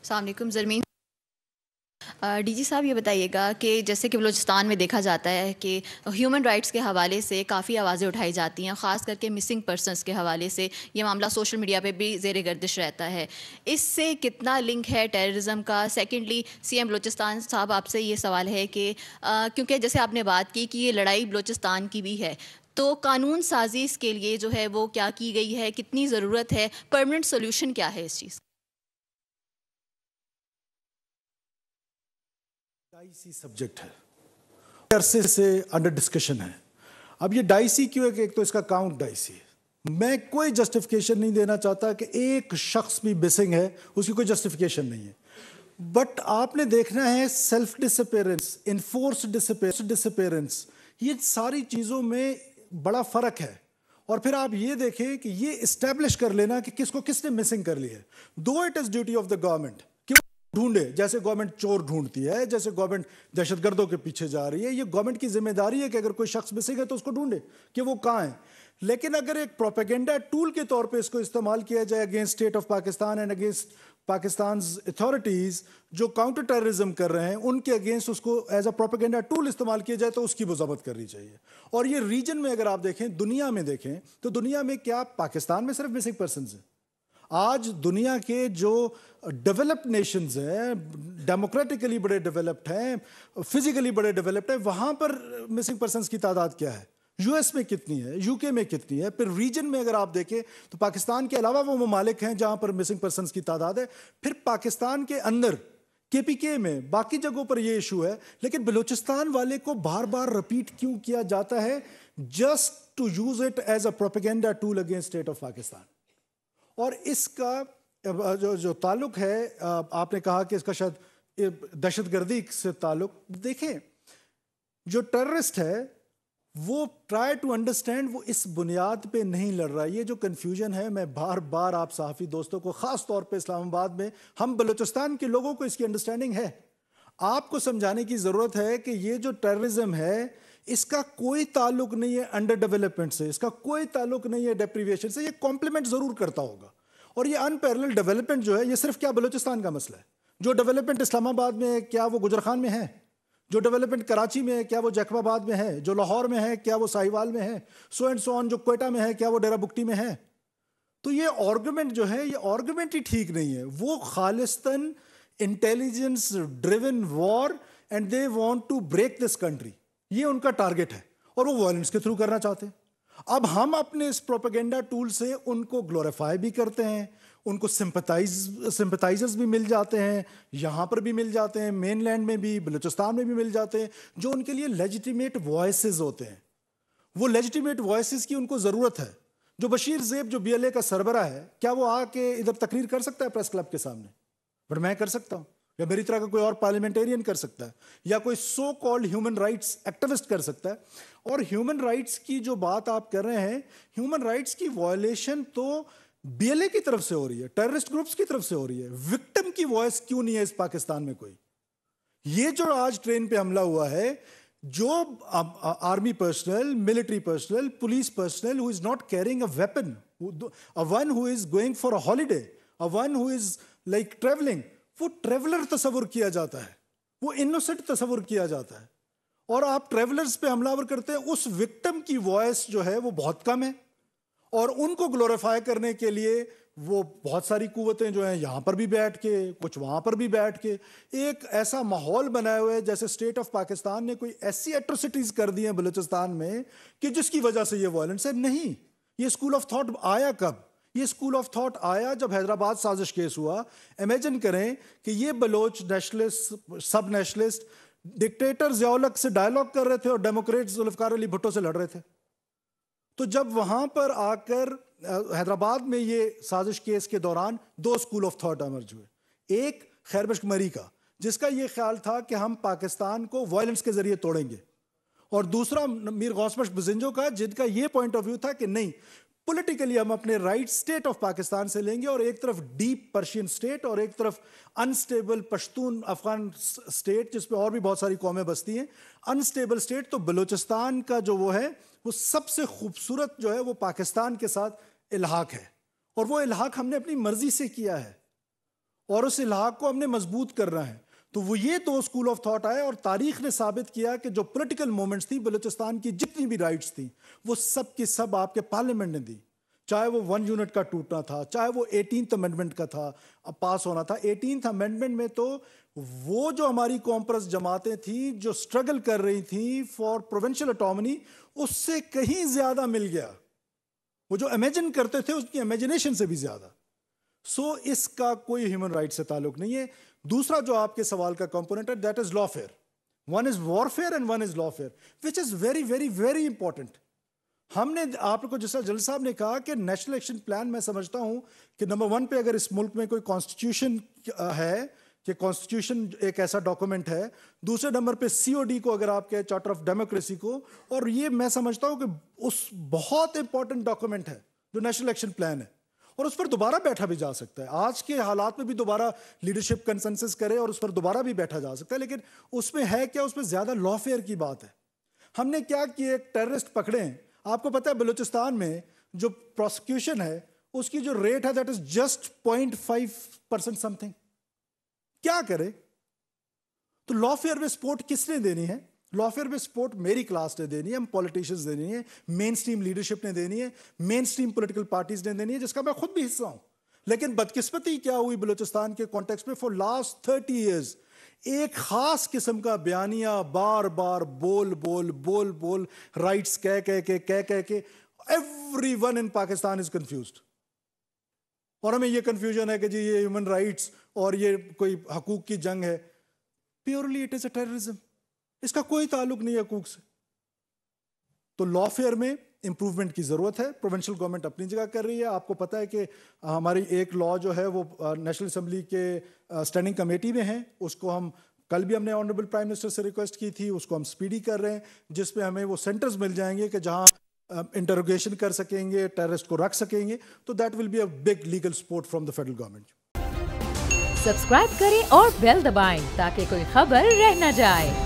السلام علیکم Zarmeen D G صاحب، یہ بتائیے گا کہ جیسے کہ بلوچستان میں دیکھا جاتا ہے کہ ہیومن رائٹس کے حوالے سے کافی آوازیں اٹھائی جاتی ہیں، خاص کر کے مسنگ پرسنس کے حوالے سے یہ معاملہ سوشل میڈیا پہ بھی زیر گردش رہتا ہے. اس سے کتنا لنک ہے ٹیررزم کا؟ سیکنڈلی سی ایم بلوچستان صاحب آپ سے یہ سوال ہے کہ کیونکہ جیسے آپ نے بات کی کہ یہ لڑائی بلوچستان کی بھی ہے، تو قانون سازی اس کے لیے جو ہے وہ کیا کی گئی ہے، کتنی ضرورت ہے، پرماننٹ سولوشن کیا ہے اس چیز؟ ڈائسی سبجیکٹ ہے، عرصے سے انڈر ڈسکشن ہے. اب یہ ڈائسی کیوں ہے کہ ایک تو اس کا کاؤنٹ ڈائسی ہے. میں کوئی جسٹیفیکیشن نہیں دینا چاہتا کہ ایک شخص بھی مسنگ ہے، اس کی کوئی جسٹیفیکیشن نہیں ہے. بٹ آپ نے دیکھنا ہے سیلف ڈسپیرنس، انفورس ڈسپیرنس، یہ ساری چیزوں میں بڑا فرق ہے. اور پھر آپ یہ دیکھیں کہ یہ اسٹیبلش کر لینا کہ کس کو کس نے مسنگ کر لی ہے. دو it is duty of the government ڈھونڈے، جیسے گورنمنٹ چور ڈھونڈتی ہے، جیسے گورنمنٹ دہشت گردوں کے پیچھے جا رہی ہے. یہ گورنمنٹ کی ذمہ داری ہے کہ اگر کوئی شخص مسنگ ہے تو اس کو ڈھونڈے کہ وہ کہاں ہے. لیکن اگر ایک پروپیگنڈا ٹول کے طور پہ اس کو استعمال کیا جائے against state of Pakistan and against Pakistan's authorities جو کاؤنٹر ٹیررزم کر رہے ہیں، ان کے اگینسٹ اس کو ایز اے پروپیگنڈا ٹول استعمال کیا جائے تو اس کی مذمت کرنی چاہیے. اور یہ ریجن میں اگر آپ دیکھیں، دنیا میں دیکھیں تو دنیا میں کیا پاکستان میں صرف مسنگ پرسنز ہیں؟ آج دنیا کے جو ڈیولپڈ نیشنز ہیں، ڈیموکریٹکلی بڑے ڈیولپڈ ہیں، فزیکلی بڑے ڈیولپڈ ہیں، وہاں پر مسنگ پرسنز کی تعداد کیا ہے؟ یو ایس میں کتنی ہے؟ یو کے میں کتنی ہے؟ پھر ریجن میں اگر آپ دیکھیں تو پاکستان کے علاوہ وہ ممالک ہیں جہاں پر مسنگ پرسنز کی تعداد ہے. پھر پاکستان کے اندر کے پی کے میں باقی جگہوں پر یہ ایشو ہے، لیکن بلوچستان والے کو بار بار رپیٹ کیوں کیا جاتا ہے؟ Just to use it as a propaganda tool against state of Pakistan. اور اس کا جو تعلق ہے، آپ نے کہا کہ اس کا شاید دہشت گردی سے تعلق، دیکھیں جو ٹیررسٹ ہے وہ ٹرائی ٹو انڈرسٹینڈ، وہ اس بنیاد پہ نہیں لڑ رہا. یہ جو کنفیوژن ہے، میں بار بار آپ صحافی دوستوں کو، خاص طور پہ اسلام آباد میں ہم بلوچستان کے لوگوں کو اس کی انڈرسٹینڈنگ ہے. آپ کو سمجھانے کی ضرورت ہے کہ یہ جو ٹیررزم ہے اس کا کوئی تعلق نہیں ہے انڈر ڈیولپمنٹ سے، اس کا کوئی تعلق نہیں ہے ڈیپریویشن سے. یہ کمپلیمنٹ ضرور کرتا ہوگا. اور یہ ان پیرلل ڈیولپمنٹ جو ہے، یہ صرف کیا بلوچستان کا مسئلہ ہے؟ جو ڈیولپمنٹ اسلام آباد میں ہے کیا وہ گجرخان میں ہے؟ جو ڈیولپمنٹ کراچی میں ہے کیا وہ جیکب آباد میں ہے؟ جو لاہور میں ہے کیا وہ ساہیوال میں ہے؟ سو اینڈ سو آن. جو کوئٹہ میں ہے کیا وہ ڈیرہ بگٹی میں ہے؟ تو یہ آرگومنٹ جو ہے، یہ آرگومنٹ ہی ٹھیک نہیں ہے. وہ خالصتاً intelligence driven war and they want to break this country, یہ ان کا ٹارگٹ ہے اور وہ وائلنس کے تھرو کرنا چاہتے ہیں. اب ہم اپنے اس پروپیگنڈا ٹول سے ان کو گلوریفائی بھی کرتے ہیں، ان کو سمپتائزرز بھی مل جاتے ہیں، یہاں پر بھی مل جاتے ہیں، مین لینڈ میں بھی، بلوچستان میں بھی مل جاتے ہیں، جو ان کے لیے لیجیٹیمیٹ وائسز ہوتے ہیں. وہ لیجیٹیمیٹ وائسز کی ان کو ضرورت ہے. جو بشیر زیب جو بی ایل اے کا سربراہ ہے، کیا وہ آ کے ادھر تقریر کر سکتا ہے پریس کلب کے سامنے؟ بٹ میں کر سکتا ہوں، یا میری طرح کا کوئی اور پارلیمنٹیرین کر سکتا ہے، یا کوئی so called human rights activist کر سکتا ہے. اور ہیومن رائٹس کی جو بات آپ کر رہے ہیں، ہیومن رائٹس کی وائلیشن تو بی ایل اے کی طرف سے ہو رہی ہے، ٹیررسٹ گروپس کی طرف سے ہو رہی ہے. وکٹم کی وائس کیوں نہیں ہے اس پاکستان میں کوئی؟ یہ جو آج ٹرین پہ حملہ ہوا ہے، جو army personal, military personnel, police personal who is not carrying a weapon, one who is going for a holiday, one who is like traveling، وہ ٹریولر تصور کیا جاتا ہے، وہ انوسنٹ تصور کیا جاتا ہے. اور آپ ٹریولرز پہ حملہ آور کرتے ہیں. اس وکٹم کی وائس جو ہے وہ بہت کم ہے، اور ان کو گلوریفائی کرنے کے لیے وہ بہت ساری قوتیں جو ہیں یہاں پر بھی بیٹھ کے، کچھ وہاں پر بھی بیٹھ کے ایک ایسا ماحول بنائے ہوئے جیسے اسٹیٹ آف پاکستان نے کوئی ایسی ایٹروسٹیز کر دی ہیں بلوچستان میں کہ جس کی وجہ سے یہ وائلنس ہے. نہیں، یہ اسکول آف تھاٹ آیا کب؟ یہ اسکول آف تھاٹ آیا جب حیدرآباد سازش کیس ہوا. امیجن کریں کہ یہ بلوچ نیشنلسٹ، سب نیشنلسٹ ڈکٹیٹر ضیاء الحق سے ڈائلاگ کر رہے تھے اور ڈیموکریٹ ذوالفقار علی بھٹو سے لڑ رہے تھے. تو جب وہاں پر آ کر حیدرآباد میں یہ سازش کیس کے دوران دو اسکول آف تھاٹ ایمرج ہوئے. ایک خیر بخش مری کا، جس کا یہ خیال تھا کہ ہم پاکستان کو وائلنس کے ذریعے توڑیں گے، اور دوسرا میر غوث بخش بزنجو کا، جن کا یہ پوائنٹ آف ویو تھا کہ نہیں، پولیٹیکلی ہم اپنے رائٹ اسٹیٹ آف پاکستان سے لیں گے، اور ایک طرف ڈیپ پرشین اسٹیٹ اور ایک طرف انسٹیبل پشتون افغان اسٹیٹ جس پہ اور بھی بہت ساری قومیں بستی ہیں. Unstable state. تو بلوچستان کا جو وہ ہے، وہ سب سے خوبصورت جو ہے وہ پاکستان کے ساتھ الحاق ہے، اور وہ الحاق ہم نے اپنی مرضی سے کیا ہے. اور اس الحاق کو ہم نے مضبوط کرنا ہے. تو وہ یہ دو اسکول آف تھاٹ آئے اور تاریخ نے ثابت کیا کہ جو پولیٹیکل مومنٹس تھیں بلوچستان کی جتنی بھی رائٹس تھیں وہ سب کی سب آپ کے پارلیمنٹ نے دی. چاہے وہ 1 یونٹ کا ٹوٹنا تھا, چاہے وہ 18th امینڈمنٹ کا تھا پاس ہونا تھا. 18th امینڈمنٹ میں تو وہ جو ہماری کامپرس جماعتیں تھیں جو سٹرگل کر رہی تھیں فار پروونشل اٹامنی, اس سے کہیں زیادہ مل گیا. وہ جو امیجن کرتے تھے اس کی امیجنیشن سے بھی زیادہ. سو اس کا کوئی ہیومن رائٹ سے تعلق نہیں ہے. دوسرا جو آپ کے سوال کا کمپوننٹ ہے that is lawfare. One is warfare and one is lawfare which is very very very important. ہم نے آپ کو جیسا جل صاحب نے کہا کہ نیشنل ایکشن پلان, میں سمجھتا ہوں کہ نمبر 1 پہ اگر اس ملک میں کوئی کانسٹیٹیوشن ہے کہ کانسٹیٹیوشن ایک ایسا ڈاکومنٹ ہے, دوسرے نمبر پہ COD کو اگر آپ کہیں چارٹر آف ڈیموکریسی کو, اور یہ میں سمجھتا ہوں کہ اس بہت امپورٹنٹ ڈاکومنٹ ہے جو نیشنل ایکشن پلان ہے, اور اس پر دوبارہ بیٹھا بھی جا سکتا ہے. آج کے حالات میں بھی دوبارہ لیڈرشپ کنسنسس کرے اور اس پر دوبارہ بھی بیٹھا جا سکتا ہے. لیکن اس میں ہے کیا, اس میں زیادہ لا فیئر کی بات ہے. ہم نے کیا کیا, ایک ٹیررسٹ پکڑے ہیں. آپ کو پتہ ہے بلوچستان میں جو پروسیکیوشن ہے اس کی جو ریٹ ہے that is just 0.5% some thing. کیا کرے؟ تو لا فیئر میں سپورٹ کس نے دینی ہے؟ لا فیئر میں سپورٹ میری کلاس نے دینی ہے, ہم پولیٹیشنز دینی ہے, مین سٹریم لیڈرشپ نے دینی ہے, مین سٹریم پولیٹیکل پارٹیز نے دینی ہے, جس کا میں خود بھی حصہ ہوں. لیکن بدقسمتی کیا ہوئی بلوچستان کے کانٹیکسٹ میں, فار لاسٹ 30 ایئرز ایک خاص قسم کا بیانیہ بار بار بول بول بول بول رائٹس کہہ کے every one in Pakistan is confused. اور ہمیں یہ کنفیوژن ہے کہ جی یہ ہیومن رائٹس اور یہ کوئی حقوق کی جنگ ہے. Purely it is a terrorism. اس کا کوئی تعلق نہیں ہے حقوق سے. تو لا فیئر میں امپروومنٹ کی ضرورت ہے. پروونشل گورنمنٹ اپنی جگہ کر رہی ہے. آپ کو پتہ ہے کہ ہماری ایک لا جو ہے وہ نیشنل اسمبلی کے اسٹینڈنگ کمیٹی میں ہے. اس کو ہم کل بھی ہم نے آنریبل پرائم منسٹر سے ریکویسٹ کی تھی, اس کو ہم سپیڈی کر رہے ہیں, جس پہ ہمیں وہ سینٹرز مل جائیں گے کہ جہاں انٹروگیشن کر سکیں گے, ٹیررسٹ کو رکھ سکیں گے. تو that will be a big legal support from the federal government. Subscribe کریں اور بیل دبائیں تاکہ کوئی خبر رہ نہ جائے.